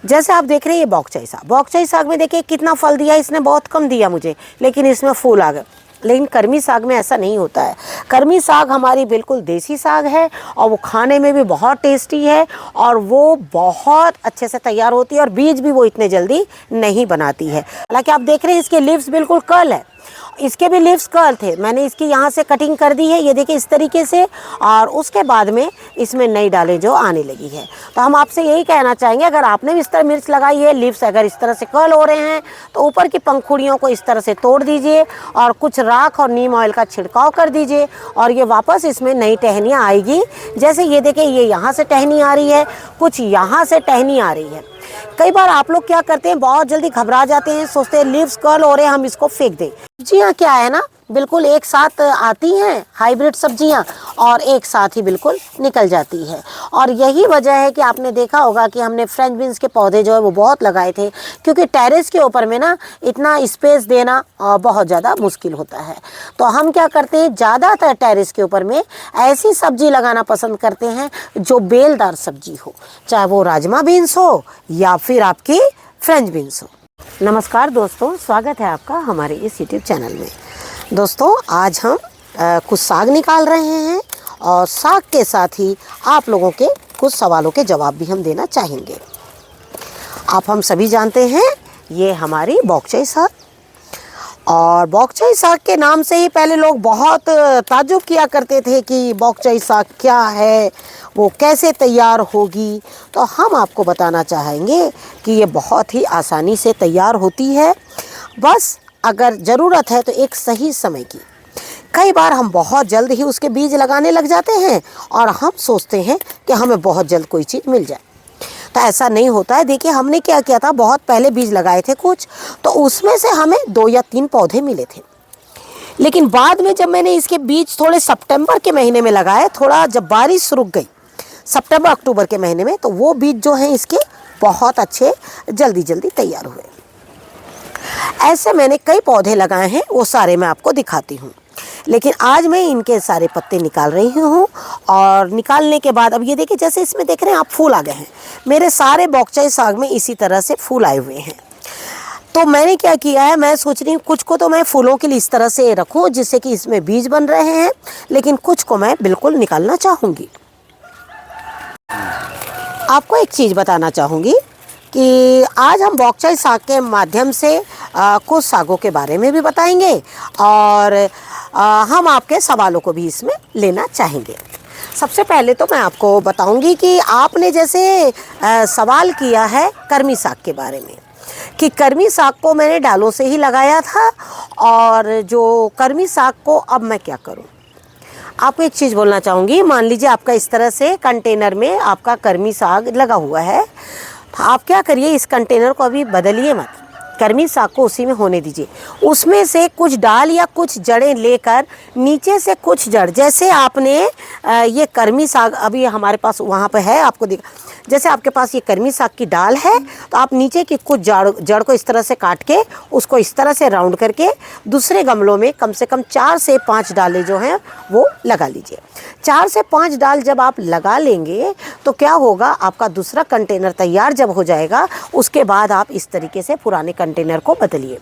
जैसे आप देख रहे हैं ये बॉक्चाई साग में देखिए कितना फल दिया, इसने बहुत कम दिया मुझे, लेकिन इसमें फूल आ गए। लेकिन कर्मी साग में ऐसा नहीं होता है। कर्मी साग हमारी बिल्कुल देसी साग है और वो खाने में भी बहुत टेस्टी है और वो बहुत अच्छे से तैयार होती है और बीज भी वो इतने जल्दी नहीं बनाती है। हालांकि आप देख रहे हैं इसके लीव्स बिल्कुल कर्ल है, इसके भी लीव्स कर्ल थे, मैंने इसकी यहाँ से कटिंग कर दी है, ये देखिए इस तरीके से। और उसके बाद में इसमें नई डालें जो आने लगी है। तो हम आपसे यही कहना चाहेंगे, अगर आपने भी इस तरह मिर्च लगाई है, लीव्स अगर इस तरह से कर्ल हो रहे हैं तो ऊपर की पंखुड़ियों को इस तरह से तोड़ दीजिए और कुछ राख और नीम ऑयल का छिड़काव कर दीजिए और ये वापस इसमें नई टहनियाँ आएगी। जैसे ये देखिए ये यहाँ से टहनी आ रही है, कुछ यहाँ से टहनी आ रही है। कई बार आप लोग क्या करते हैं, बहुत जल्दी घबरा जाते हैं, सोचते हैं लीव्स कर्ल हो रहे हैं हम इसको फेंक दें। सब्जियाँ क्या है ना, बिल्कुल एक साथ आती हैं हाइब्रिड सब्जियां और एक साथ ही बिल्कुल निकल जाती है। और यही वजह है कि आपने देखा होगा कि हमने फ्रेंच बीन्स के पौधे जो है वो बहुत लगाए थे, क्योंकि टेरेस के ऊपर में ना इतना स्पेस देना बहुत ज़्यादा मुश्किल होता है। तो हम क्या करते हैं, ज़्यादातर टेरेस के ऊपर में ऐसी सब्जी लगाना पसंद करते हैं जो बेलदार सब्जी हो, चाहे वो राजमा बीन्स हो या फिर आपकी फ्रेंच बीन्स हो। नमस्कार दोस्तों, स्वागत है आपका हमारे इस यूट्यूब चैनल में। दोस्तों आज हम कुछ साग निकाल रहे हैं और साग के साथ ही आप लोगों के कुछ सवालों के जवाब भी हम देना चाहेंगे। आप हम सभी जानते हैं ये हमारी बॉक्चाई साग, और बॉक्चाई साग के नाम से ही पहले लोग बहुत ताज्जुब किया करते थे कि बॉक्चाई साग क्या है, वो कैसे तैयार होगी। तो हम आपको बताना चाहेंगे कि ये बहुत ही आसानी से तैयार होती है, बस अगर ज़रूरत है तो एक सही समय की। कई बार हम बहुत जल्द ही उसके बीज लगाने लग जाते हैं और हम सोचते हैं कि हमें बहुत जल्द कोई चीज़ मिल जाए, तो ऐसा नहीं होता है। देखिए हमने क्या किया था, बहुत पहले बीज लगाए थे कुछ, तो उसमें से हमें 2 या 3 पौधे मिले थे। लेकिन बाद में जब मैंने इसके बीज थोड़े सितंबर के महीने में लगाए, थोड़ा जब बारिश रुक गई सितंबर अक्टूबर के महीने में, तो वो बीज जो हैं इसके बहुत अच्छे जल्दी तैयार हुए। ऐसे मैंने कई पौधे लगाए हैं, वो सारे मैं आपको दिखाती हूँ। लेकिन आज मैं इनके सारे पत्ते निकाल रही हूँ और निकालने के बाद अब ये देखिए, जैसे इसमें देख रहे हैं आप फूल आ गए हैं। मेरे सारे बॉक्चाई साग में इसी तरह से फूल आए हुए हैं। तो मैंने क्या किया है, मैं सोच रही हूँ कुछ को तो मैं फूलों के लिए इस तरह से रखूँ जिससे कि इसमें बीज बन रहे हैं, लेकिन कुछ को मैं बिल्कुल निकालना चाहूँगी। आपको एक चीज़ बताना चाहूँगी कि आज हम बॉक्चाई साग के माध्यम से कुछ सागों के बारे में भी बताएंगे और हम आपके सवालों को भी इसमें लेना चाहेंगे। सबसे पहले तो मैं आपको बताऊंगी कि आपने जैसे सवाल किया है कर्मी साग के बारे में, कि कर्मी साग को मैंने डालों से ही लगाया था और जो कर्मी साग को अब मैं क्या करूं। आपको एक चीज़ बोलना चाहूँगी, मान लीजिए आपका इस तरह से कंटेनर में आपका कर्मी साग लगा हुआ है, आप क्या करिए, इस कंटेनर को अभी बदलिए मत, कर्मी साग को उसी में होने दीजिए। उसमें से कुछ डाल या कुछ जड़ें लेकर नीचे से कुछ जड़, जैसे आपने ये कर्मी साग अभी हमारे पास वहाँ पे है, आपको दिखा, जैसे आपके पास ये कर्मी साग की डाल है तो आप नीचे की कुछ जड़ को इस तरह से काट के उसको इस तरह से राउंड करके दूसरे गमलों में कम से कम 4 से 5 डालें जो हैं वो लगा लीजिए। 4 से 5 डाल जब आप लगा लेंगे तो क्या होगा, आपका दूसरा कंटेनर तैयार जब हो जाएगा, उसके बाद आप इस तरीके से पुराने कंटेनर को बदलिए।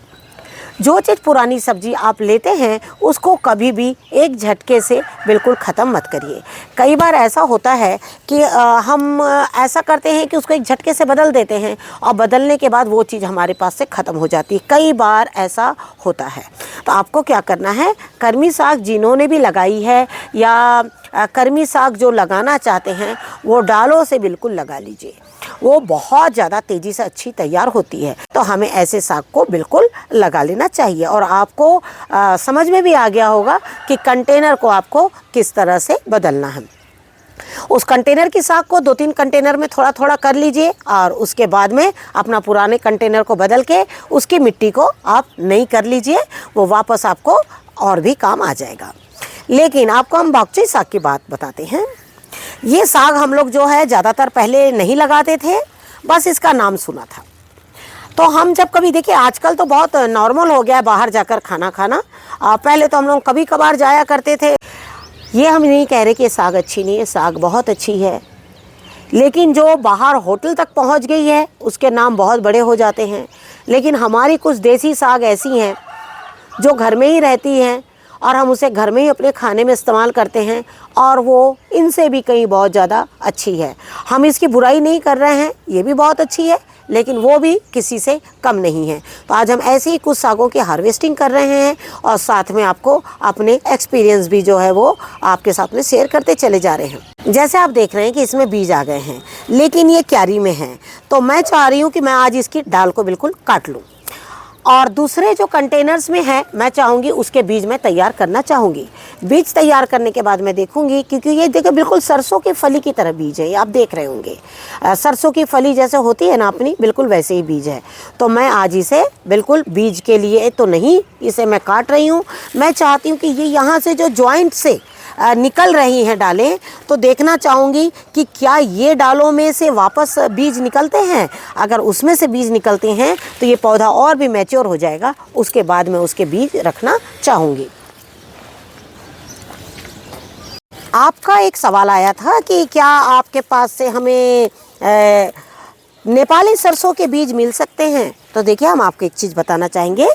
जो चीज़ पुरानी सब्जी आप लेते हैं उसको कभी भी एक झटके से बिल्कुल ख़त्म मत करिए। कई बार ऐसा होता है कि हम ऐसा करते हैं कि उसको एक झटके से बदल देते हैं और बदलने के बाद वो चीज़ हमारे पास से ख़त्म हो जाती है। कई बार ऐसा होता है। तो आपको क्या करना है, कर्मी साग जिन्होंने भी लगाई है या कर्मी साग जो लगाना चाहते हैं वो डालों से बिल्कुल लगा लीजिए, वो बहुत ज़्यादा तेज़ी से अच्छी तैयार होती है। तो हमें ऐसे साग को बिल्कुल लगा लेना चाहिए। और आपको समझ में भी आ गया होगा कि कंटेनर को आपको किस तरह से बदलना है। उस कंटेनर की साग को 2-3 कंटेनर में थोड़ा थोड़ा कर लीजिए और उसके बाद में अपना पुराने कंटेनर को बदल के उसकी मिट्टी को आप नई कर लीजिए, वो वापस आपको और भी काम आ जाएगा। लेकिन आपको हम बॉक्चाई साग की बात बताते हैं। ये साग हम लोग जो है ज़्यादातर पहले नहीं लगाते थे, बस इसका नाम सुना था। तो हम जब कभी, देखिए आजकल तो बहुत नॉर्मल हो गया है बाहर जाकर खाना खाना, पहले तो हम लोग कभी कभार जाया करते थे। ये हम नहीं कह रहे कि ये साग अच्छी नहीं है, साग बहुत अच्छी है, लेकिन जो बाहर होटल तक पहुंच गई है उसके नाम बहुत बड़े हो जाते हैं। लेकिन हमारी कुछ देसी साग ऐसी हैं जो घर में ही रहती हैं और हम उसे घर में ही अपने खाने में इस्तेमाल करते हैं, और वो इनसे भी कहीं बहुत ज़्यादा अच्छी है। हम इसकी बुराई नहीं कर रहे हैं, ये भी बहुत अच्छी है, लेकिन वो भी किसी से कम नहीं है। तो आज हम ऐसे ही कुछ सागों की हार्वेस्टिंग कर रहे हैं और साथ में आपको अपने एक्सपीरियंस भी जो है वो आपके साथ में शेयर करते चले जा रहे हैं। जैसे आप देख रहे हैं कि इसमें बीज आ गए हैं, लेकिन ये क्यारी में है, तो मैं चाह रही हूँ कि मैं आज इसकी डाल को बिल्कुल काट लूँ, और दूसरे जो कंटेनर्स में है मैं चाहूँगी उसके बीज मैं तैयार करना चाहूँगी। बीज तैयार करने के बाद मैं देखूँगी, क्योंकि ये देखो बिल्कुल सरसों की फली की तरह बीज है, ये आप देख रहे होंगे सरसों की फली जैसे होती है ना अपनी, बिल्कुल वैसे ही बीज है। तो मैं आज इसे बिल्कुल बीज के लिए तो नहीं इसे मैं काट रही हूँ, मैं चाहती हूँ कि ये यहाँ से जो जॉइंट से निकल रही हैं डालें, तो देखना चाहूँगी कि क्या ये डालों में से वापस बीज निकलते हैं। अगर उसमें से बीज निकलते हैं तो ये पौधा और भी मैच्योर हो जाएगा, उसके बाद मैं उसके बीज रखना चाहूँगी। आपका एक सवाल आया था कि क्या आपके पास से हमें नेपाली सरसों के बीज मिल सकते हैं। तो देखिए हम आपको एक चीज़ बताना चाहेंगे,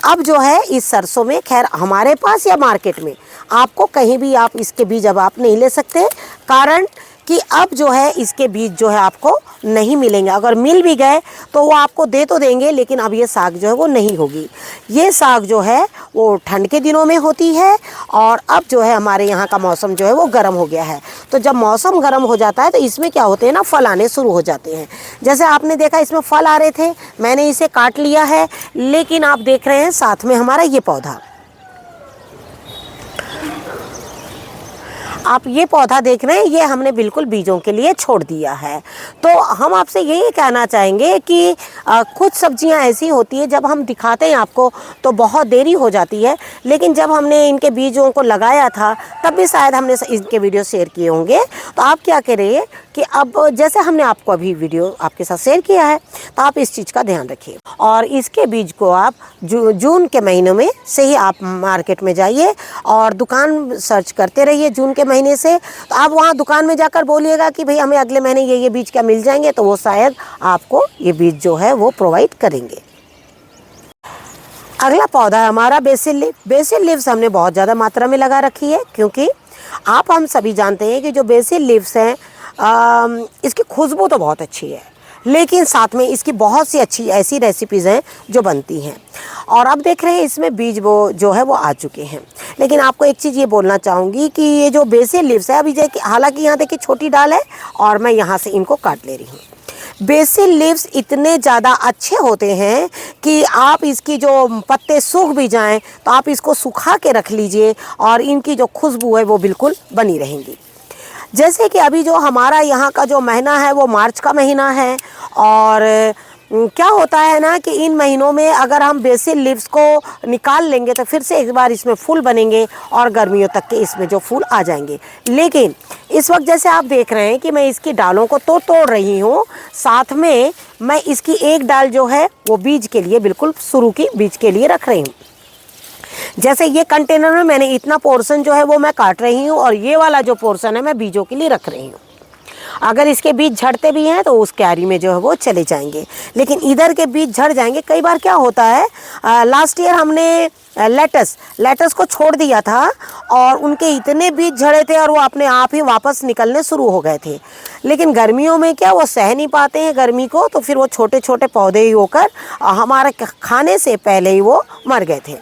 अब जो है इस सरसों में, खैर हमारे पास या मार्केट में आपको कहीं भी आप इसके बीज अब आप नहीं ले सकते, कारण कि अब जो है इसके बीज जो है आपको नहीं मिलेंगे। अगर मिल भी गए तो वो आपको दे तो देंगे, लेकिन अब ये साग जो है वो नहीं होगी। ये साग जो है वो ठंड के दिनों में होती है, और अब जो है हमारे यहाँ का मौसम जो है वो गर्म हो गया है। तो जब मौसम गर्म हो जाता है तो इसमें क्या होते हैं ना, फल आने शुरू हो जाते हैं। जैसे आपने देखा इसमें फल आ रहे थे, मैंने इसे काट लिया है, लेकिन आप देख रहे हैं साथ में हमारा ये पौधा, आप ये पौधा देख रहे हैं, ये हमने बिल्कुल बीजों के लिए छोड़ दिया है। तो हम आपसे यही कहना चाहेंगे कि कुछ सब्जियां ऐसी होती है जब हम दिखाते हैं आपको तो बहुत देरी हो जाती है, लेकिन जब हमने इनके बीजों को लगाया था तब भी शायद हमने इनके वीडियो शेयर किए होंगे। तो आप क्या करिए कि अब जैसे हमने आपको अभी वीडियो आपके साथ शेयर किया है, तो आप इस चीज़ का ध्यान रखिए, और इसके बीज को आप जून के महीनों में से ही आप मार्केट में जाइए और दुकान सर्च करते रहिए जून के महीने से। तो आप वहाँ दुकान में जाकर बोलिएगा कि भाई हमें अगले महीने ये बीज क्या मिल जाएंगे, तो वो शायद आपको ये बीज जो है वो प्रोवाइड करेंगे। अगला पौधा है हमारा बेसिल लीफ। बेसिल लीव्स हमने बहुत ज़्यादा मात्रा में लगा रखी है, क्योंकि हम सभी जानते हैं कि जो बेसिल लीव्स हैं इसकी खुशबू तो बहुत अच्छी है, लेकिन साथ में इसकी बहुत सी अच्छी ऐसी रेसिपीज़ हैं जो बनती हैं। और अब देख रहे हैं इसमें बीज वो जो है वो आ चुके हैं। लेकिन आपको एक चीज़ ये बोलना चाहूँगी कि ये जो बेसिल लीव्स है, अभी देखिए हालांकि यहाँ देखिए छोटी डाल है और मैं यहाँ से इनको काट ले रही हूँ। बेसिल लीव्स इतने ज़्यादा अच्छे होते हैं कि आप इसकी जो पत्ते सूख भी जाएं तो आप इसको सुखा के रख लीजिए और इनकी जो खुशबू है वो बिल्कुल बनी रहेंगी। जैसे कि अभी जो हमारा यहाँ का जो महीना है वो मार्च का महीना है, और क्या होता है ना कि इन महीनों में अगर हम बेसिल लीव्स को निकाल लेंगे तो फिर से एक बार इसमें फूल बनेंगे और गर्मियों तक के इसमें जो फूल आ जाएंगे। लेकिन इस वक्त जैसे आप देख रहे हैं कि मैं इसकी डालों को तो तोड़ रही हूँ, साथ में मैं इसकी एक डाल जो है वो बीज के लिए बिल्कुल शुरू की बीज के लिए रख रही हूँ। जैसे ये कंटेनर में मैंने इतना पोर्शन जो है वो मैं काट रही हूँ, और ये वाला जो पोर्शन है मैं बीजों के लिए रख रही हूँ। अगर इसके बीज झड़ते भी हैं तो उस क्यारी में जो है वो चले जाएंगे, लेकिन इधर के बीज झड़ जाएंगे। कई बार क्या होता है, लास्ट ईयर हमने लेटस को छोड़ दिया था और उनके इतने बीज झड़े थे और वो अपने आप ही वापस निकलने शुरू हो गए थे। लेकिन गर्मियों में क्या वो सह नहीं पाते हैं गर्मी को, तो फिर वो छोटे छोटे पौधे ही होकर हमारे खाने से पहले ही वो मर गए थे।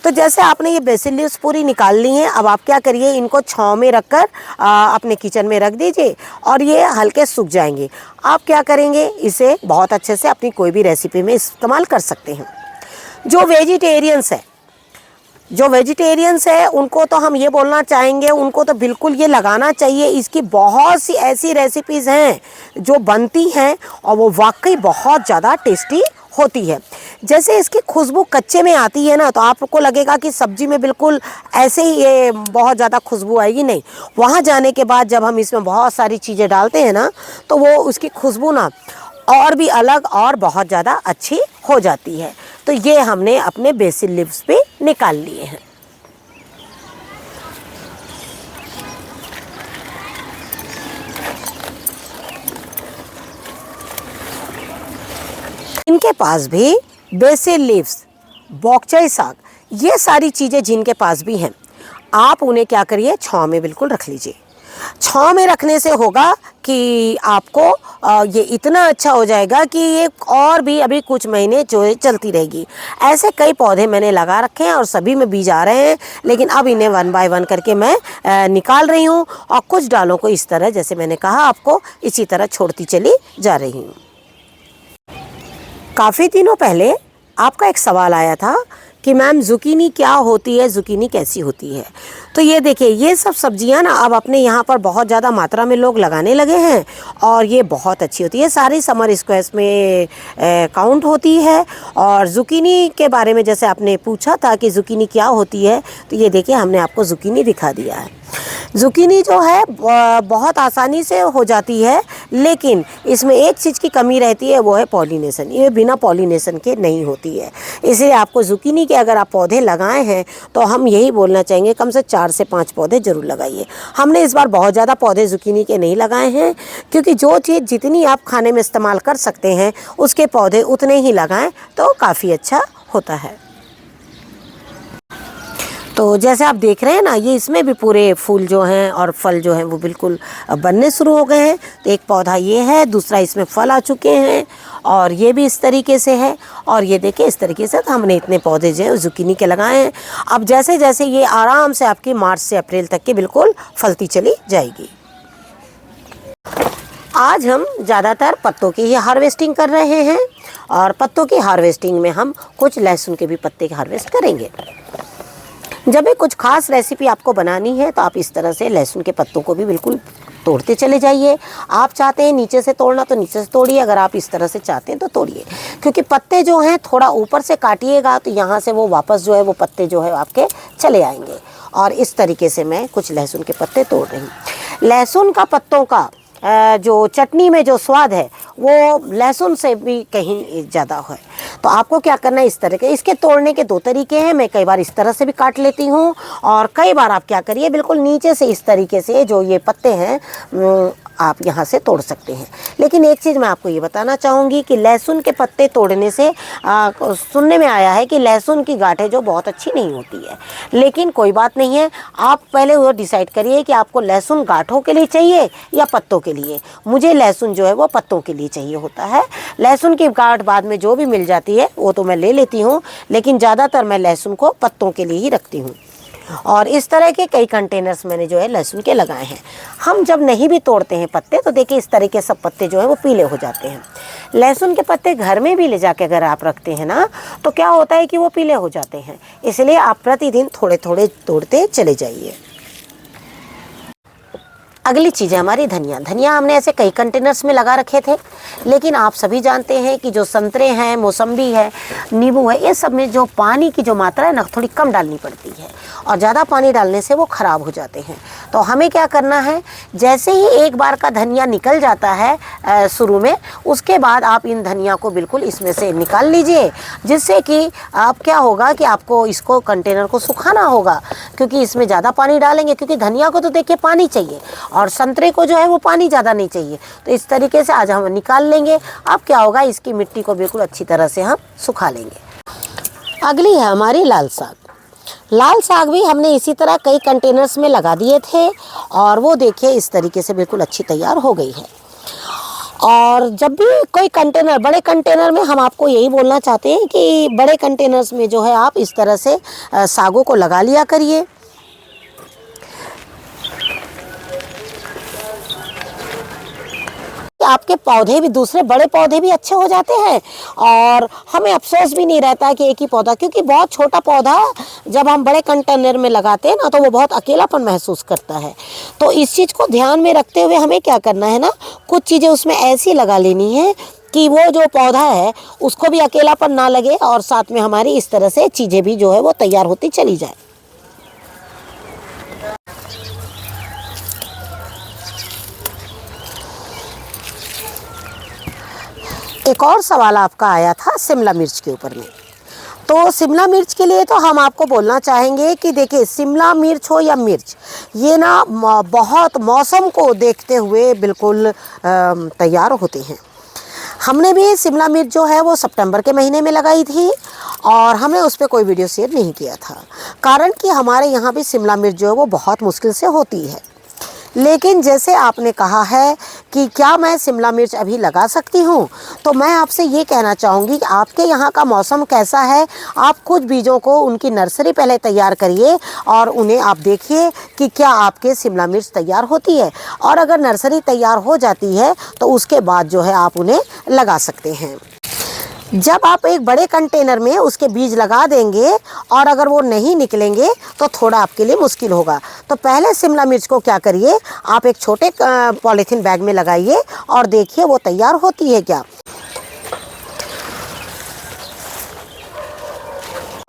तो जैसे आपने ये बेसिल लीव्स पूरी निकाल ली हैं, अब आप क्या करिए, इनको छांव में रखकर अपने किचन में रख दीजिए और ये हल्के सूख जाएंगे। आप क्या करेंगे, इसे बहुत अच्छे से अपनी कोई भी रेसिपी में इस्तेमाल कर सकते हैं। जो वेजिटेरियंस है उनको तो हम ये बोलना चाहेंगे, उनको तो बिल्कुल ये लगाना चाहिए। इसकी बहुत सी ऐसी रेसिपीज़ हैं जो बनती हैं और वो वाकई बहुत ज़्यादा टेस्टी होती है। जैसे इसकी खुशबू कच्चे में आती है ना, तो आपको लगेगा कि सब्जी में बिल्कुल ऐसे ही ये बहुत ज़्यादा खुशबू आएगी, नहीं। वहाँ जाने के बाद जब हम इसमें बहुत सारी चीज़ें डालते हैं ना, तो वो उसकी खुशबू ना और भी अलग और बहुत ज़्यादा अच्छी हो जाती है। तो ये हमने अपने बेसिल लीव्स पे निकाल लिए हैं। इनके पास भी बेसिल लीव्स, बॉक्चाई साग, ये सारी चीज़ें जिनके पास भी हैं, आप उन्हें क्या करिए, छाँव में बिल्कुल रख लीजिए। छाँव में रखने से होगा कि आपको ये इतना अच्छा हो जाएगा कि ये और भी अभी कुछ महीने जो है चलती रहेगी। ऐसे कई पौधे मैंने लगा रखे हैं और सभी में बीज आ रहे हैं, लेकिन अब इन्हें 1 बाय 1 करके मैं निकाल रही हूँ और कुछ डालों को इस तरह, जैसे मैंने कहा आपको, इसी तरह छोड़ती चली जा रही हूँ। काफ़ी दिनों पहले आपका एक सवाल आया था कि मैम ज़ुकीनी क्या होती है, ज़ुकीनी कैसी होती है। तो ये देखिए, ये सब सब्जियां ना अब अपने यहाँ पर बहुत ज़्यादा मात्रा में लोग लगाने लगे हैं और ये बहुत अच्छी होती है, सारी समर स्क्वायर्स में काउंट होती है। और ज़ुकीनी के बारे में जैसे आपने पूछा था कि ज़ुकीनी क्या होती है, तो ये देखिए हमने आपको ज़ुकीनी दिखा दिया है। ज़ुकीनी जो है बहुत आसानी से हो जाती है, लेकिन इसमें एक चीज़ की कमी रहती है, वो है पॉलिनेशन। ये बिना पॉलिनेशन के नहीं होती है। इसलिए आपको ज़ुकीनी के अगर आप पौधे लगाए हैं तो हम यही बोलना चाहेंगे, कम से 4 से 5 पौधे ज़रूर लगाइए। हमने इस बार बहुत ज़्यादा पौधे ज़ुकीनी के नहीं लगाए हैं, क्योंकि जो चीज़ जितनी आप खाने में इस्तेमाल कर सकते हैं उसके पौधे उतने ही लगाएं तो काफ़ी अच्छा होता है। तो जैसे आप देख रहे हैं ना, ये इसमें भी पूरे फूल जो हैं और फल जो हैं वो बिल्कुल बनने शुरू हो गए हैं। तो एक पौधा ये है, दूसरा इसमें फल आ चुके हैं और ये भी इस तरीके से है। और ये देखिए इस तरीके से तो हमने इतने पौधे जो हैं ज़ुकीनी के लगाए हैं। अब जैसे जैसे ये आराम से आपकी मार्च से अप्रैल तक की बिल्कुल फलती चली जाएगी। आज हम ज़्यादातर पत्तों की ही हार्वेस्टिंग कर रहे हैं और पत्तों की हार्वेस्टिंग में हम कुछ लहसुन के भी पत्ते हार्वेस्ट करेंगे। जब भी कुछ खास रेसिपी आपको बनानी है तो आप इस तरह से लहसुन के पत्तों को भी बिल्कुल तोड़ते चले जाइए। आप चाहते हैं नीचे से तोड़ना तो नीचे से तोड़िए, अगर आप इस तरह से चाहते हैं तो तोड़िए, क्योंकि पत्ते जो हैं थोड़ा ऊपर से काटिएगा तो यहाँ से वो वापस जो है वो पत्ते जो है आपके चले आएंगे। और इस तरीके से मैं कुछ लहसुन के पत्ते तोड़ रही हूँ। लहसुन का पत्तों का जो चटनी में जो स्वाद है वो लहसुन से भी कहीं ज़्यादा है। तो आपको क्या करना है, इस तरह के इसके तोड़ने के 2 तरीके हैं। मैं कई बार इस तरह से भी काट लेती हूँ और कई बार आप क्या करिए, बिल्कुल नीचे से इस तरीके से जो ये पत्ते हैं आप यहाँ से तोड़ सकते हैं। लेकिन एक चीज़ मैं आपको ये बताना चाहूँगी कि लहसुन के पत्ते तोड़ने से सुनने में आया है कि लहसुन की गांठें जो बहुत अच्छी नहीं होती है, लेकिन कोई बात नहीं है। आप पहले वो डिसाइड करिए कि आपको लहसुन गांठों के लिए चाहिए या पत्तों के लिए। मुझे लहसुन जो है वो पत्तों के लिए चाहिए होता है। लहसुन की गांठ बाद में जो भी मिल जाती है वो तो मैं ले लेती हूँ, लेकिन ज़्यादातर मैं लहसुन को पत्तों के लिए ही रखती हूँ। और इस तरह के कई कंटेनर्स मैंने जो है लहसुन के लगाए हैं। हम जब नहीं भी तोड़ते हैं पत्ते तो देखिए इस तरह के सब पत्ते जो है वो पीले हो जाते हैं। लहसुन के पत्ते घर में भी ले जाके अगर आप रखते हैं ना तो क्या होता है कि वो पीले हो जाते हैं। इसलिए आप प्रतिदिन थोड़े थोड़े तोड़ते चले जाइए। अगली चीज़ है हमारी धनिया। धनिया हमने ऐसे कई कंटेनर्स में लगा रखे थे, लेकिन आप सभी जानते हैं कि जो संतरे हैं, मौसम्बी है, नींबू है, ये सब में जो पानी की जो मात्रा है ना थोड़ी कम डालनी पड़ती है और ज़्यादा पानी डालने से वो ख़राब हो जाते हैं। तो हमें क्या करना है, जैसे ही एक बार का धनिया निकल जाता है शुरू में, उसके बाद आप इन धनिया को बिल्कुल इसमें से निकाल लीजिए, जिससे कि आप क्या होगा कि आपको इसको कंटेनर को सुखाना होगा, क्योंकि इसमें ज़्यादा पानी डालेंगे, क्योंकि धनिया को तो देखिए पानी चाहिए और संतरे को जो है वो पानी ज़्यादा नहीं चाहिए। तो इस तरीके से आज हम निकाल लेंगे। अब क्या होगा, इसकी मिट्टी को बिल्कुल अच्छी तरह से हम सुखा लेंगे। अगली है हमारी लाल साग। लाल साग भी हमने इसी तरह कई कंटेनर्स में लगा दिए थे और वो देखिए इस तरीके से बिल्कुल अच्छी तैयार हो गई है। और जब भी कोई कंटेनर, बड़े कंटेनर में हम आपको यही बोलना चाहते हैं कि बड़े कंटेनर्स में जो है आप इस तरह से सागों को लगा लिया करिए। आपके पौधे भी, दूसरे बड़े पौधे भी अच्छे हो जाते हैं और हमें अफसोस भी नहीं रहता कि एक ही पौधा, क्योंकि बहुत छोटा पौधा जब हम बड़े कंटेनर में लगाते हैं ना तो वो बहुत अकेलापन महसूस करता है। तो इस चीज़ को ध्यान में रखते हुए हमें क्या करना है ना, कुछ चीज़ें उसमें ऐसी लगा लेनी है कि वो जो पौधा है उसको भी अकेलापन ना लगे और साथ में हमारी इस तरह से चीज़ें भी जो है वो तैयार होती चली जाए। एक और सवाल आपका आया था शिमला मिर्च के ऊपर में। तो शिमला मिर्च के लिए तो हम आपको बोलना चाहेंगे कि देखिए, शिमला मिर्च हो या मिर्च, ये ना बहुत मौसम को देखते हुए बिल्कुल तैयार होते हैं। हमने भी शिमला मिर्च जो है वो सितंबर के महीने में लगाई थी और हमने उस पर कोई वीडियो शेयर नहीं किया था, कारण कि हमारे यहाँ भी शिमला मिर्च जो है वो बहुत मुश्किल से होती है। लेकिन जैसे आपने कहा है कि क्या मैं शिमला मिर्च अभी लगा सकती हूँ, तो मैं आपसे ये कहना चाहूँगी कि आपके यहाँ का मौसम कैसा है। आप कुछ बीजों को उनकी नर्सरी पहले तैयार करिए और उन्हें आप देखिए कि क्या आपके शिमला मिर्च तैयार होती है, और अगर नर्सरी तैयार हो जाती है तो उसके बाद जो है आप उन्हें लगा सकते हैं। जब आप एक बड़े कंटेनर में उसके बीज लगा देंगे और अगर वो नहीं निकलेंगे तो थोड़ा आपके लिए मुश्किल होगा। तो पहले शिमला मिर्च को क्या करिए, आप एक छोटे पॉलीथीन बैग में लगाइए और देखिए वो तैयार होती है क्या।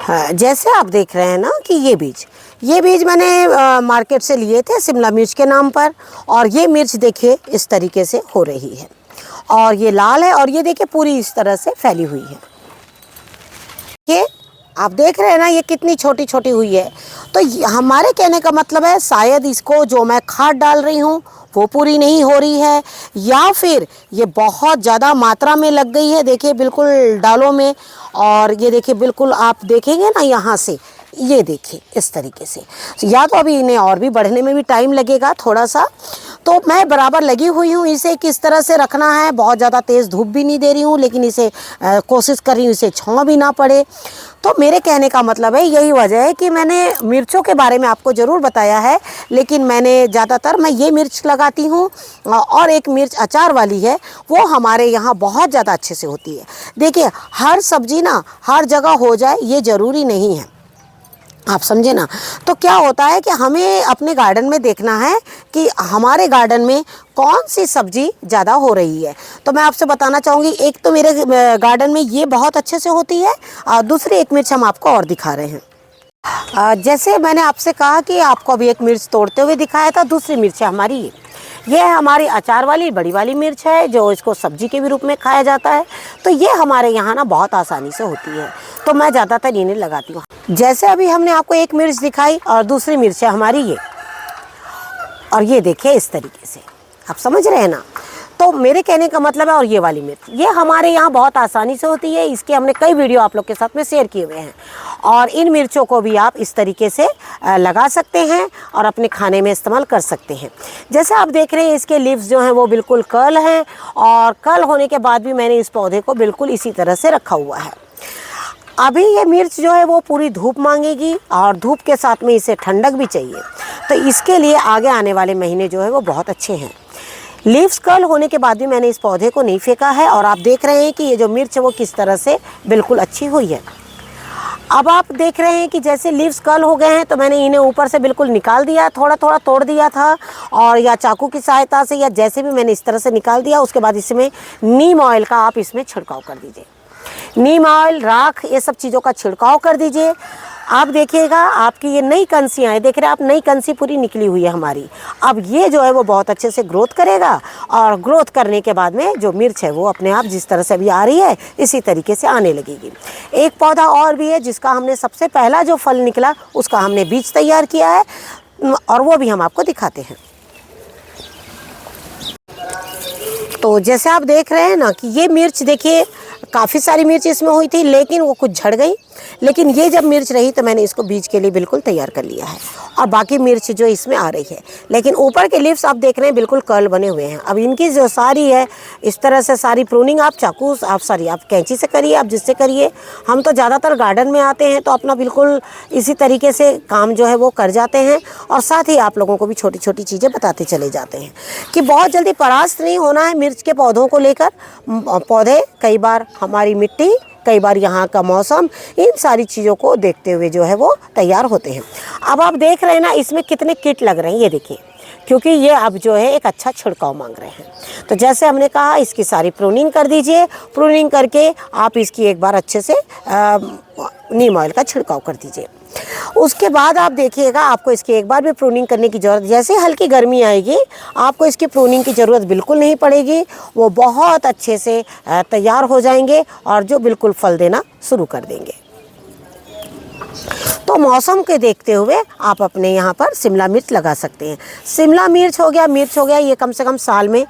हाँ, जैसे आप देख रहे हैं ना कि ये बीज मैंने मार्केट से लिए थे शिमला मिर्च के नाम पर, और ये मिर्च देखिए इस तरीके से हो रही है और ये लाल है और ये देखिए पूरी इस तरह से फैली हुई है। ये आप देख रहे हैं ना ये कितनी छोटी छोटी हुई है। तो हमारे कहने का मतलब है शायद इसको जो मैं खाद डाल रही हूँ वो पूरी नहीं हो रही है, या फिर ये बहुत ज़्यादा मात्रा में लग गई है। देखिए बिल्कुल डालों में, और ये देखिए बिल्कुल आप देखेंगे ना यहाँ से, ये देखिए इस तरीके से। या तो अभी इन्हें और भी बढ़ने में भी टाइम लगेगा थोड़ा सा। तो मैं बराबर लगी हुई हूँ, इसे किस तरह से रखना है। बहुत ज़्यादा तेज़ धूप भी नहीं दे रही हूँ, लेकिन इसे कोशिश कर रही हूँ इसे छाँव भी ना पड़े। तो मेरे कहने का मतलब है यही वजह है कि मैंने मिर्चों के बारे में आपको ज़रूर बताया है, लेकिन मैंने ज़्यादातर मैं ये मिर्च लगाती हूँ, और एक मिर्च अचार वाली है वो हमारे यहाँ बहुत ज़्यादा अच्छे से होती है। देखिए हर सब्ज़ी ना हर जगह हो जाए ये ज़रूरी नहीं है, आप समझे ना। तो क्या होता है कि हमें अपने गार्डन में देखना है कि हमारे गार्डन में कौन सी सब्जी ज़्यादा हो रही है। तो मैं आपसे बताना चाहूँगी, एक तो मेरे गार्डन में ये बहुत अच्छे से होती है, और दूसरी एक मिर्च हम आपको और दिखा रहे हैं। जैसे मैंने आपसे कहा कि आपको अभी एक मिर्च तोड़ते हुए दिखाया था, दूसरी मिर्च है हमारी ये है हमारी अचार वाली बड़ी वाली मिर्च है, जो इसको सब्जी के भी रूप में खाया जाता है। तो ये हमारे यहाँ ना बहुत आसानी से होती है, तो मैं ज़्यादातर इन्हें लगाती हूँ। जैसे अभी हमने आपको एक मिर्च दिखाई और दूसरी मिर्च है हमारी ये, और ये देखिए इस तरीके से, आप समझ रहे हैं ना। तो मेरे कहने का मतलब है, और ये वाली मिर्च ये हमारे यहाँ बहुत आसानी से होती है। इसके हमने कई वीडियो आप लोग के साथ में शेयर किए हुए हैं, और इन मिर्चों को भी आप इस तरीके से लगा सकते हैं और अपने खाने में इस्तेमाल कर सकते हैं। जैसे आप देख रहे हैं इसके लीव्स जो हैं वो बिल्कुल कर्ल हैं, और कर्ल होने के बाद भी मैंने इस पौधे को बिल्कुल इसी तरह से रखा हुआ है। अभी ये मिर्च जो है वो पूरी धूप मांगेगी, और धूप के साथ में इसे ठंडक भी चाहिए। तो इसके लिए आगे आने वाले महीने जो है वो बहुत अच्छे हैं। लीव्स कर्ल होने के बाद भी मैंने इस पौधे को नहीं फेंका है, और आप देख रहे हैं कि ये जो मिर्च है वो किस तरह से बिल्कुल अच्छी हुई है। अब आप देख रहे हैं कि जैसे लीव्स कर्ल हो गए हैं, तो मैंने इन्हें ऊपर से बिल्कुल निकाल दिया, थोड़ा थोड़ा तोड़ दिया था, और या चाकू की सहायता से या जैसे भी मैंने इस तरह से निकाल दिया। उसके बाद इसमें नीम ऑयल का आप इसमें छिड़काव कर दीजिए। नीम ऑयल, राख, ये सब चीज़ों का छिड़काव कर दीजिए। आप देखिएगा आपकी ये नई कंसियाँ हैं, देख रहे हैं आप, नई कंसी पूरी निकली हुई है हमारी। अब ये जो है वो बहुत अच्छे से ग्रोथ करेगा, और ग्रोथ करने के बाद में जो मिर्च है वो अपने आप जिस तरह से अभी आ रही है इसी तरीके से आने लगेगी। एक पौधा और भी है जिसका हमने सबसे पहला जो फल निकला उसका हमने बीज तैयार किया है, और वो भी हम आपको दिखाते हैं। तो जैसे आप देख रहे हैं ना कि ये मिर्च देखिए काफ़ी सारी मिर्च इसमें हुई थी, लेकिन वो कुछ झड़ गई। लेकिन ये जब मिर्च रही तो मैंने इसको बीज के लिए बिल्कुल तैयार कर लिया है, और बाकी मिर्च जो इसमें आ रही है। लेकिन ऊपर के लीव्स आप देख रहे हैं बिल्कुल कर्ल बने हुए हैं। अब इनकी जो सारी है इस तरह से सारी प्रूनिंग आप चाकू आप कैंची से करिए, आप जिससे करिए। हम तो ज़्यादातर गार्डन में आते हैं तो अपना बिल्कुल इसी तरीके से काम जो है वो कर जाते हैं, और साथ ही आप लोगों को भी छोटी छोटी चीज़ें बताते चले जाते हैं कि बहुत जल्दी परास्त नहीं होना है मिर्च के पौधों को लेकर। पौधे कई बार हमारी मिट्टी, कई बार यहाँ का मौसम, इन सारी चीज़ों को देखते हुए जो है वो तैयार होते हैं। अब आप देख रहे हैं ना इसमें कितने कीट लग रहे हैं, ये देखिए, क्योंकि ये अब जो है एक अच्छा छिड़काव मांग रहे हैं। तो जैसे हमने कहा इसकी सारी प्रूनिंग कर दीजिए। प्रूनिंग करके आप इसकी एक बार अच्छे से नीम ऑयल का छिड़काव कर दीजिए। उसके बाद आप देखिएगा आपको इसकी एक बार भी प्रूनिंग करने की ज़रूरत, जैसे हल्की गर्मी आएगी आपको इसकी प्रूनिंग की ज़रूरत बिल्कुल नहीं पड़ेगी। वो बहुत अच्छे से तैयार हो जाएंगे और जो बिल्कुल फल देना शुरू कर देंगे। तो मौसम के देखते हुए आप अपने यहाँ पर शिमला मिर्च लगा सकते हैं। शिमला मिर्च हो गया, ये कम से कम साल में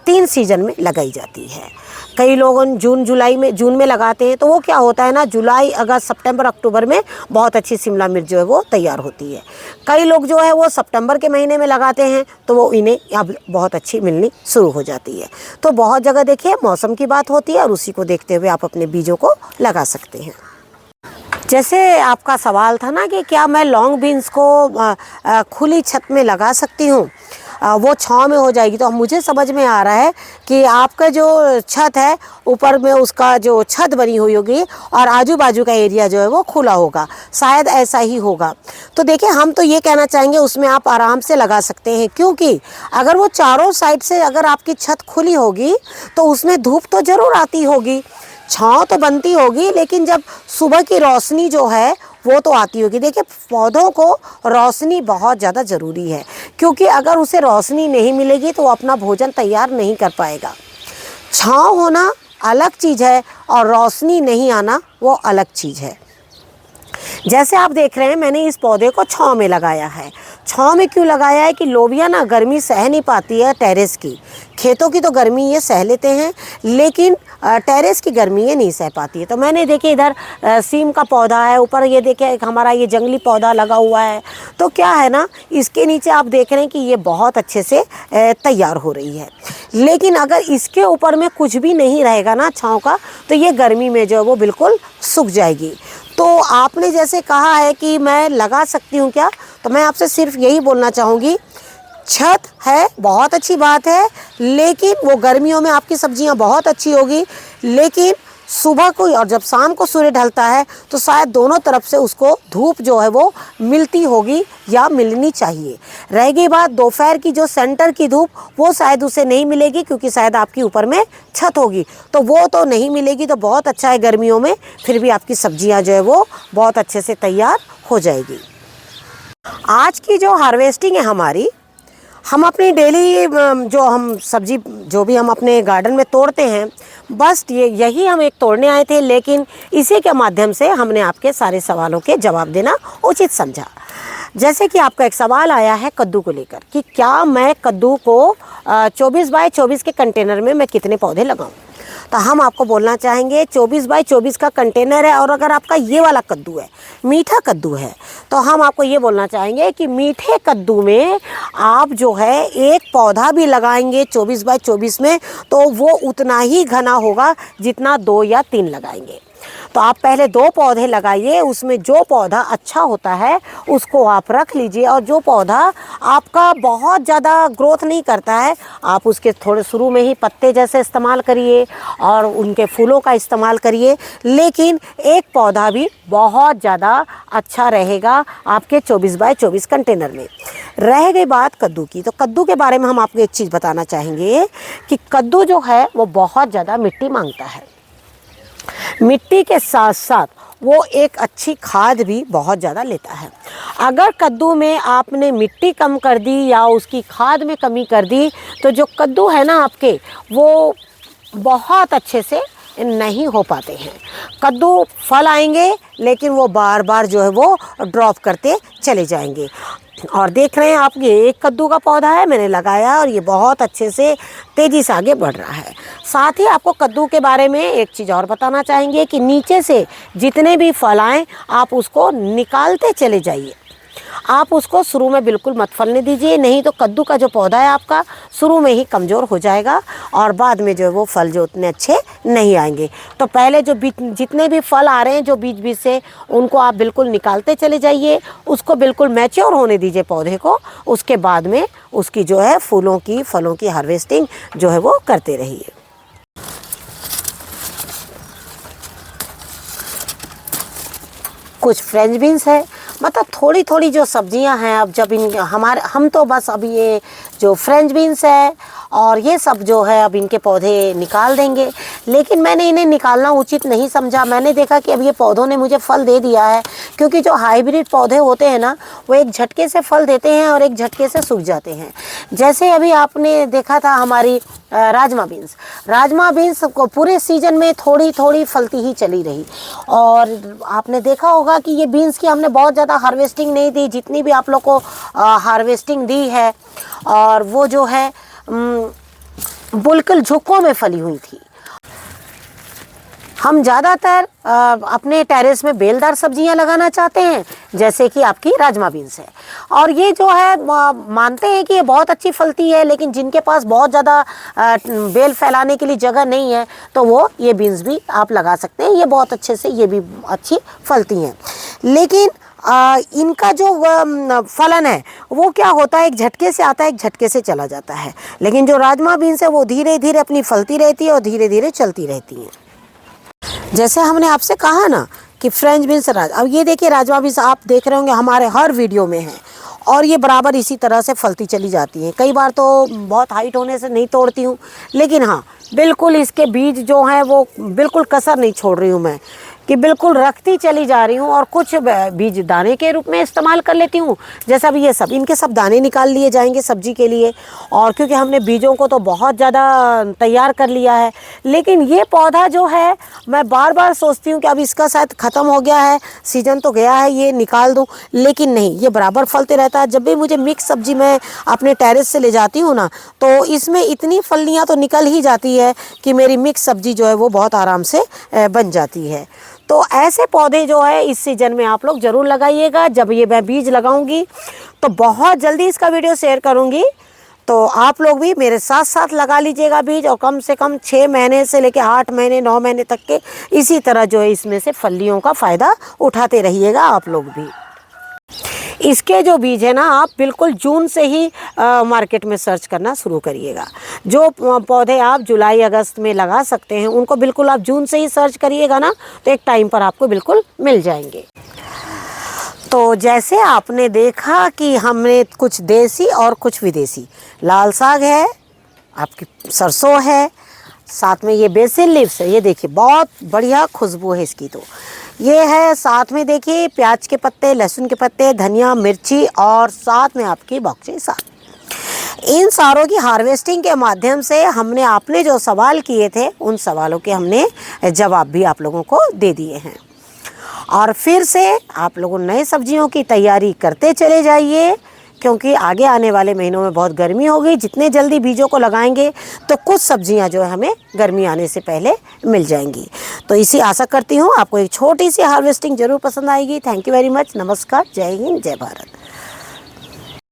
3 सीज़न में लगाई जाती है। कई लोग जून में लगाते हैं, तो वो क्या होता है ना, जुलाई अगस्त सितंबर अक्टूबर में बहुत अच्छी शिमला मिर्च जो है वो तैयार होती है। कई लोग जो है वो सितंबर के महीने में लगाते हैं, तो वो इन्हें अब बहुत अच्छी मिलनी शुरू हो जाती है। तो बहुत जगह देखिए मौसम की बात होती है और उसी को देखते हुए आप अपने बीजों को लगा सकते हैं। जैसे आपका सवाल था ना कि क्या मैं लॉन्ग बीन्स को खुली छत में लगा सकती हूँ, वो छांव में हो जाएगी। तो मुझे समझ में आ रहा है कि आपका जो छत है, ऊपर में उसका जो छत बनी हुई होगी और आजू बाजू का एरिया जो है वो खुला होगा, शायद ऐसा ही होगा। तो देखिए, हम तो ये कहना चाहेंगे उसमें आप आराम से लगा सकते हैं, क्योंकि अगर वो चारों साइड से अगर आपकी छत खुली होगी तो उसमें धूप तो ज़रूर आती होगी, छांव तो बनती होगी, लेकिन जब सुबह की रोशनी जो है वो तो आती होगी। देखिए, पौधों को रोशनी बहुत ज़्यादा ज़रूरी है, क्योंकि अगर उसे रोशनी नहीं मिलेगी तो वो अपना भोजन तैयार नहीं कर पाएगा। छांव होना अलग चीज़ है और रोशनी नहीं आना वो अलग चीज़ है। जैसे आप देख रहे हैं, मैंने इस पौधे को छांव में लगाया है। छांव में क्यों लगाया है कि लोबिया ना गर्मी सह नहीं पाती है टेरेस की। खेतों की तो गर्मी ये सह लेते हैं, लेकिन टेरेस की गर्मी ये नहीं सह पाती है। तो मैंने देखिए इधर सीम का पौधा है, ऊपर ये देखिए हमारा ये जंगली पौधा लगा हुआ है। तो क्या है ना, इसके नीचे आप देख रहे हैं कि ये बहुत अच्छे से तैयार हो रही है। लेकिन अगर इसके ऊपर में कुछ भी नहीं रहेगा ना छांव का, तो ये गर्मी में जो है वो बिल्कुल सूख जाएगी। तो आपने जैसे कहा है कि मैं लगा सकती हूँ क्या, तो मैं आपसे सिर्फ यही बोलना चाहूँगी, छत है बहुत अच्छी बात है, लेकिन वो गर्मियों में आपकी सब्जियां बहुत अच्छी होगी, लेकिन सुबह को और जब शाम को सूर्य ढलता है तो शायद दोनों तरफ से उसको धूप जो है वो मिलती होगी या मिलनी चाहिए। रह गई बात दोपहर की, जो सेंटर की धूप, वो शायद उसे नहीं मिलेगी, क्योंकि शायद आपकी ऊपर में छत होगी, तो वो तो नहीं मिलेगी। तो बहुत अच्छा है गर्मियों में, फिर भी आपकी सब्जियां जो है वो बहुत अच्छे से तैयार हो जाएगी। आज की जो हार्वेस्टिंग है हमारी, हम अपनी डेली जो हम सब्जी जो भी हम अपने गार्डन में तोड़ते हैं, बस यही हम एक तोड़ने आए थे, लेकिन इसी के माध्यम से हमने आपके सारे सवालों के जवाब देना उचित समझा। जैसे कि आपका एक सवाल आया है कद्दू को लेकर कि क्या मैं कद्दू को 24 बाय 24 के कंटेनर में मैं कितने पौधे लगाऊं। तो हम आपको बोलना चाहेंगे 24 बाय 24 का कंटेनर है, और अगर आपका ये वाला कद्दू है, मीठा कद्दू है, तो हम आपको ये बोलना चाहेंगे कि मीठे कद्दू में आप जो है एक पौधा भी लगाएंगे 24 बाय 24 में, तो वो उतना ही घना होगा जितना 2 या 3 लगाएंगे। तो आप पहले 2 पौधे लगाइए, उसमें जो पौधा अच्छा होता है उसको आप रख लीजिए, और जो पौधा आपका बहुत ज़्यादा ग्रोथ नहीं करता है, आप उसके थोड़े शुरू में ही पत्ते जैसे इस्तेमाल करिए और उनके फूलों का इस्तेमाल करिए, लेकिन एक पौधा भी बहुत ज़्यादा अच्छा रहेगा आपके 24 बाय 24 कंटेनर में। रह गई बात कद्दू की, तो कद्दू के बारे में हम आपको एक चीज़ बताना चाहेंगे कि कद्दू जो है वो बहुत ज़्यादा मिट्टी मांगता है। मिट्टी के साथ साथ वो एक अच्छी खाद भी बहुत ज़्यादा लेता है। अगर कद्दू में आपने मिट्टी कम कर दी या उसकी खाद में कमी कर दी, तो जो कद्दू है ना आपके, वो बहुत अच्छे से नहीं हो पाते हैं। कद्दू फल आएंगे, लेकिन वो बार बार जो है वो ड्रॉप करते चले जाएंगे। और देख रहे हैं आप, ये एक कद्दू का पौधा है, मैंने लगाया और ये बहुत अच्छे से तेज़ी से आगे बढ़ रहा है। साथ ही आपको कद्दू के बारे में एक चीज़ और बताना चाहेंगे कि नीचे से जितने भी फल आएँ, आप उसको निकालते चले जाइए। आप उसको शुरू में बिल्कुल मत फलने दीजिए, नहीं तो कद्दू का जो पौधा है आपका शुरू में ही कमज़ोर हो जाएगा और बाद में जो है वो फल जो उतने अच्छे नहीं आएंगे। तो पहले जो जितने भी फल आ रहे हैं जो बीच बीच से, उनको आप बिल्कुल निकालते चले जाइए, उसको बिल्कुल मैच्योर होने दीजिए पौधे को। उसके बाद में उसकी जो है फूलों की, फलों की हार्वेस्टिंग जो है वो करते रहिए। कुछ फ्रेंच बीन्स है, मतलब थोड़ी थोड़ी जो सब्जियां हैं, अब जब हम तो बस अभी ये जो फ्रेंच बीन्स है और ये सब जो है अब इनके पौधे निकाल देंगे, लेकिन मैंने इन्हें निकालना उचित नहीं समझा। मैंने देखा कि अब ये पौधों ने मुझे फल दे दिया है, क्योंकि जो हाइब्रिड पौधे होते हैं ना, वो एक झटके से फल देते हैं और एक झटके से सूख जाते हैं। जैसे अभी आपने देखा था हमारी राजमा बीन्स को पूरे सीजन में थोड़ी थोड़ी फलती ही चली रही, और आपने देखा होगा कि ये बीन्स की हमने बहुत ज़्यादा हार्वेस्टिंग नहीं दी, जितनी भी आप लोग को हार्वेस्टिंग दी है, और वो जो है बिल्कुल झुक्कों में फली हुई थी। हम ज़्यादातर अपने टेरेस में बेलदार सब्जियां लगाना चाहते हैं, जैसे कि आपकी राजमा बीन्स है। और ये जो है मानते हैं कि ये बहुत अच्छी फलती है, लेकिन जिनके पास बहुत ज़्यादा बेल फैलाने के लिए जगह नहीं है तो वो ये बीन्स भी आप लगा सकते हैं। ये बहुत अच्छे से ये भी अच्छी फलती हैं, लेकिन इनका जो फलन है वो क्या होता है, एक झटके से आता है, एक झटके से चला जाता है। लेकिन जो राजमा बीन्स है वो धीरे धीरे अपनी फलती रहती है और धीरे धीरे चलती रहती हैं। जैसे हमने आपसे कहा ना कि फ्रेंच बीन्स अब ये देखिए राजमा बीन्स आप देख रहे होंगे हमारे हर वीडियो में है, और ये बराबर इसी तरह से फलती चली जाती हैं। कई बार तो बहुत हाइट होने से नहीं तोड़ती हूँ, लेकिन हाँ बिल्कुल इसके बीज जो हैं वो बिल्कुल कसर नहीं छोड़ रही हूँ मैं, कि बिल्कुल रखती चली जा रही हूँ। और कुछ बीज दाने के रूप में इस्तेमाल कर लेती हूँ, जैसा अभी ये सब इनके सब दाने निकाल लिए जाएंगे सब्जी के लिए। और क्योंकि हमने बीजों को तो बहुत ज़्यादा तैयार कर लिया है, लेकिन ये पौधा जो है मैं बार बार सोचती हूँ कि अब इसका शायद ख़त्म हो गया है, सीजन तो गया है, ये निकाल दूँ, लेकिन नहीं, ये बराबर फलते रहता है। जब भी मुझे मिक्स सब्जी मैं अपने टेरेस से ले जाती हूँ ना, तो इसमें इतनी फलियाँ तो निकल ही जाती है कि मेरी मिक्स सब्जी जो है वो बहुत आराम से बन जाती है। तो ऐसे पौधे जो है इस सीज़न में आप लोग ज़रूर लगाइएगा। जब ये मैं बीज लगाऊंगी तो बहुत जल्दी इसका वीडियो शेयर करूंगी, तो आप लोग भी मेरे साथ साथ लगा लीजिएगा बीज, और कम से कम 6 महीने से लेकर 8 महीने 9 महीने तक के इसी तरह जो है इसमें से फलियों का फ़ायदा उठाते रहिएगा आप लोग भी। इसके जो बीज है ना आप बिल्कुल जून से ही मार्केट में सर्च करना शुरू करिएगा। जो पौधे आप जुलाई अगस्त में लगा सकते हैं उनको बिल्कुल आप जून से ही सर्च करिएगा ना, तो एक टाइम पर आपको बिल्कुल मिल जाएंगे। तो जैसे आपने देखा कि हमने कुछ देसी और कुछ विदेशी, लाल साग है, आपकी सरसों है, साथ में ये बेसिल लीव्स है, ये देखिए बहुत बढ़िया खुशबू है इसकी। तो ये है, साथ में देखिए प्याज के पत्ते, लहसुन के पत्ते, धनिया, मिर्ची, और साथ में आपकी बॉक्सी साग। इन सारों की हार्वेस्टिंग के माध्यम से हमने आपने जो सवाल किए थे उन सवालों के हमने जवाब भी आप लोगों को दे दिए हैं। और फिर से आप लोगों नए सब्जियों की तैयारी करते चले जाइए, क्योंकि आगे आने वाले महीनों में बहुत गर्मी होगी। जितने जल्दी बीजों को लगाएंगे तो कुछ सब्जियां जो है हमें गर्मी आने से पहले मिल जाएंगी। तो इसी आशा करती हूँ आपको एक छोटी सी हार्वेस्टिंग ज़रूर पसंद आएगी। Thank you very much. नमस्कार, जय हिंद, जय भारत।